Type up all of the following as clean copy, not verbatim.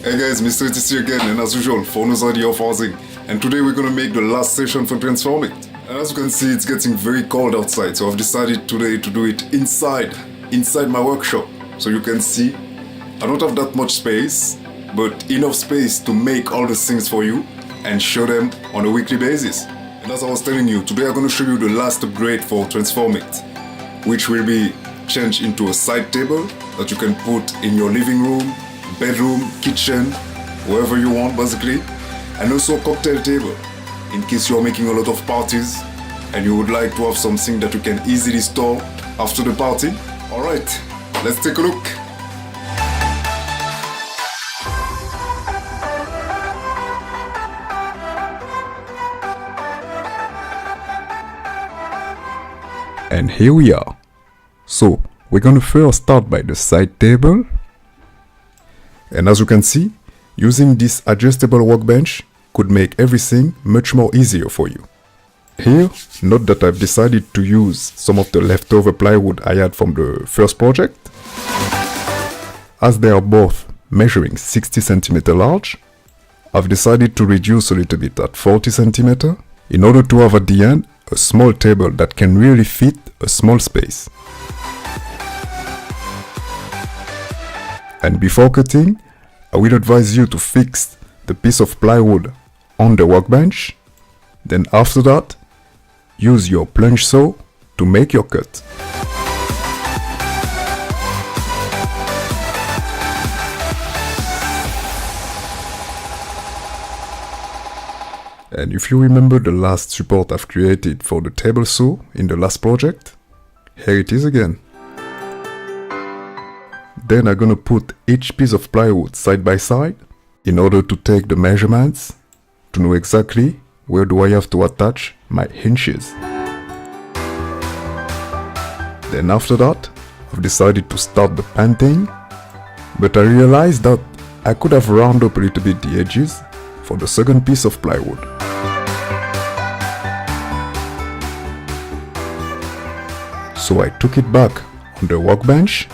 Hey guys, Mr. ATC again, and as usual, phone ID of housing. And today we're gonna make the last session for Transform It. And as you can see, it's getting very cold outside, so I've decided today to do it inside my workshop. So you can see, I don't have that much space, but enough space to make all the things for you and show them on a weekly basis. And as I was telling you, today I'm gonna show you the last upgrade for Transform It, which will be changed into a side table that you can put in your living room, bedroom, kitchen, wherever you want basically, and also a cocktail table in case you're making a lot of parties and you would like to have something that you can easily store after the party. Alright, let's take a look. And here we are. So we're gonna first start by the side table. And as you can see, using this adjustable workbench could make everything much more easier for you. Here, note that I've decided to use some of the leftover plywood I had from the first project. As they are both measuring 60 cm large, I've decided to reduce a little bit at 40 cm in order to have at the end a small table that can really fit a small space. And before cutting, I will advise you to fix the piece of plywood on the workbench. Then after that, use your plunge saw to make your cut. And if you remember the last support I've created for the table saw in the last project, here it is again. Then I'm gonna put each piece of plywood side by side in order to take the measurements to know exactly where do I have to attach my hinges. Then after that, I've decided to start the painting, but I realized that I could have rounded up a little bit the edges for the second piece of plywood. So I took it back on the workbench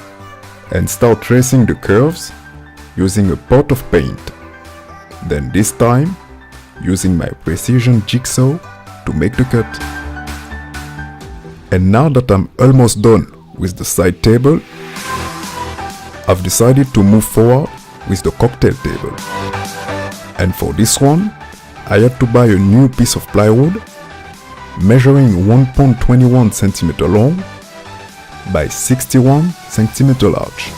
and start tracing the curves using a pot of paint. Then this time, using my precision jigsaw to make the cut. And now that I'm almost done with the side table, I've decided to move forward with the cocktail table. And for this one, I had to buy a new piece of plywood measuring 1.21 cm long by 61 cm large.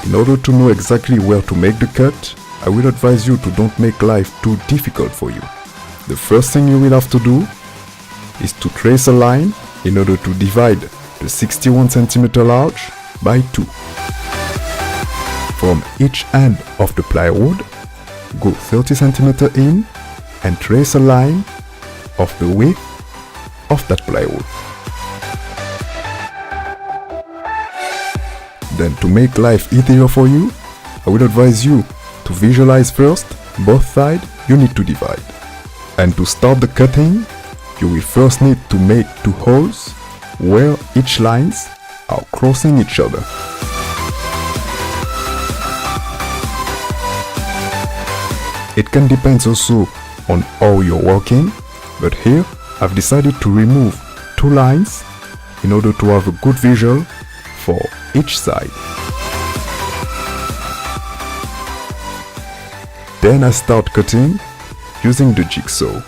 In order to know exactly where to make the cut, I will advise you to don't make life too difficult for you. The first thing you will have to do is to trace a line in order to divide the 61 cm large by 2. From each end of the plywood, go 30 cm in and trace a line of the width of that plywood. Then to make life easier for you, I would advise you to visualize first both sides you need to divide. And to start the cutting, you will first need to make 2 holes where each lines are crossing each other. It can depend also on how you're working, but here I've decided to remove 2 lines in order to have a good visual for each side. Then I start cutting using the jigsaw.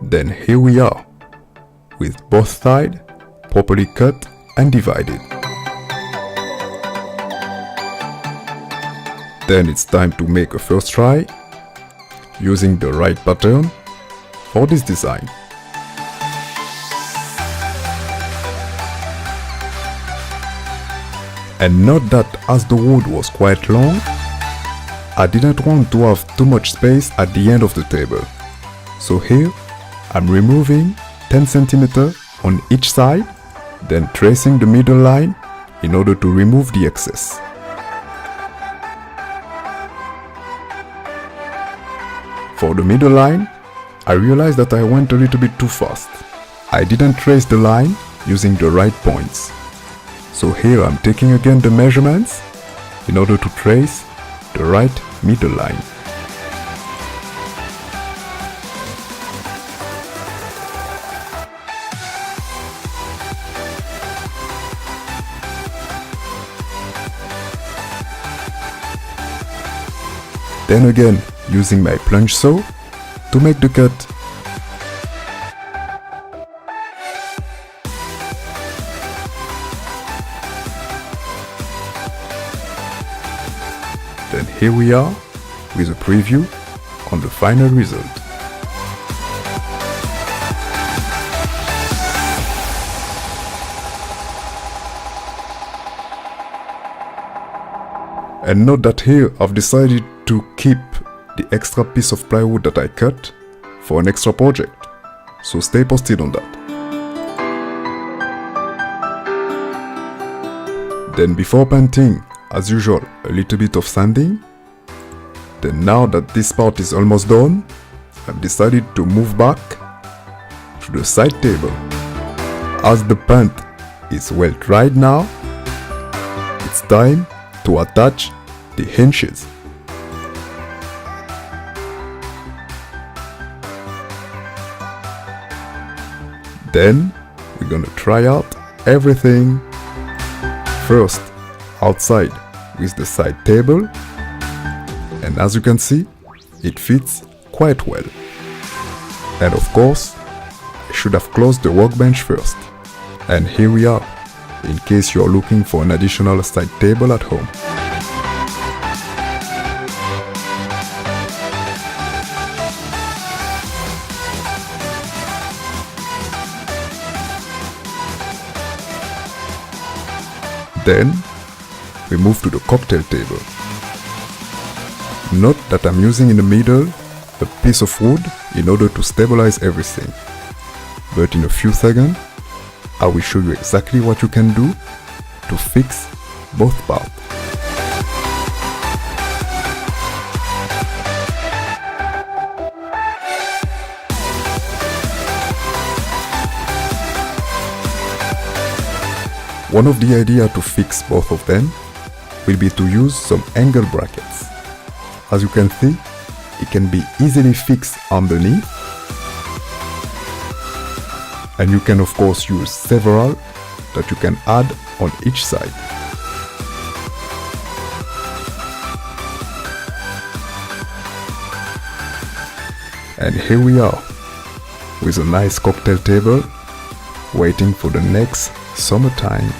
Then here we are, with both sides properly cut and divided. Then it's time to make a first try, using the right pattern for this design. And note that as the wood was quite long, I didn't want to have too much space at the end of the table. So here, I'm removing 10 cm on each side, then tracing the middle line in order to remove the excess. For the middle line, I realized that I went a little bit too fast. I didn't trace the line using the right points. So here I'm taking again the measurements in order to trace the right middle line. Then again, using my plunge saw to make the cut. Then here we are with a preview on the final result. And note that here I've decided to keep the extra piece of plywood that I cut for an extra project, so stay posted on that. Then before painting, as usual, a little bit of sanding. Then now that this part is almost done, I've decided to move back to the side table. As the paint is well dried now, it's time to attach the hinges. Then we're gonna try out everything. First, outside with the side table, and as you can see, it fits quite well. And of course, I should have closed the workbench first. And here we are, in case you're looking for an additional side table at home. Then we move to the cocktail table. Note that I'm using in the middle a piece of wood in order to stabilize everything. But in a few seconds, I will show you exactly what you can do to fix both parts. One of the ideas to fix both of them will be to use some angle brackets. As you can see, it can be easily fixed underneath, and you can of course use several that you can add on each side. And here we are with a nice cocktail table waiting for the next summertime.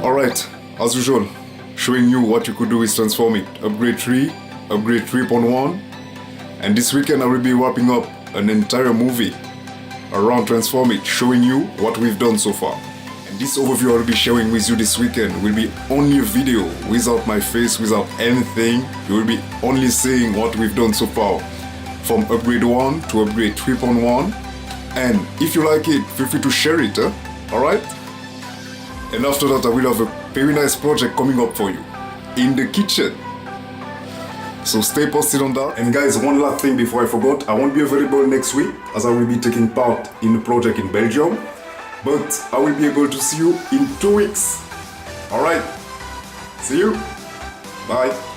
Alright, as usual, showing you what you could do with Transform It. Upgrade 3, Upgrade 3.1, and this weekend I will be wrapping up an entire movie around Transform It, showing you what we've done so far. And this overview I will be sharing with you this weekend will be only a video without my face, without anything. You will be only seeing what we've done so far, from Upgrade 1 to Upgrade 3.1. And if you like it, feel free to share it, alright? And after that, I will have a very nice project coming up for you in the kitchen. So stay posted on that. And guys, one last thing before I forgot, I won't be available next week as I will be taking part in a project in Belgium. But I will be able to see you in 2 weeks. Alright, see you. Bye.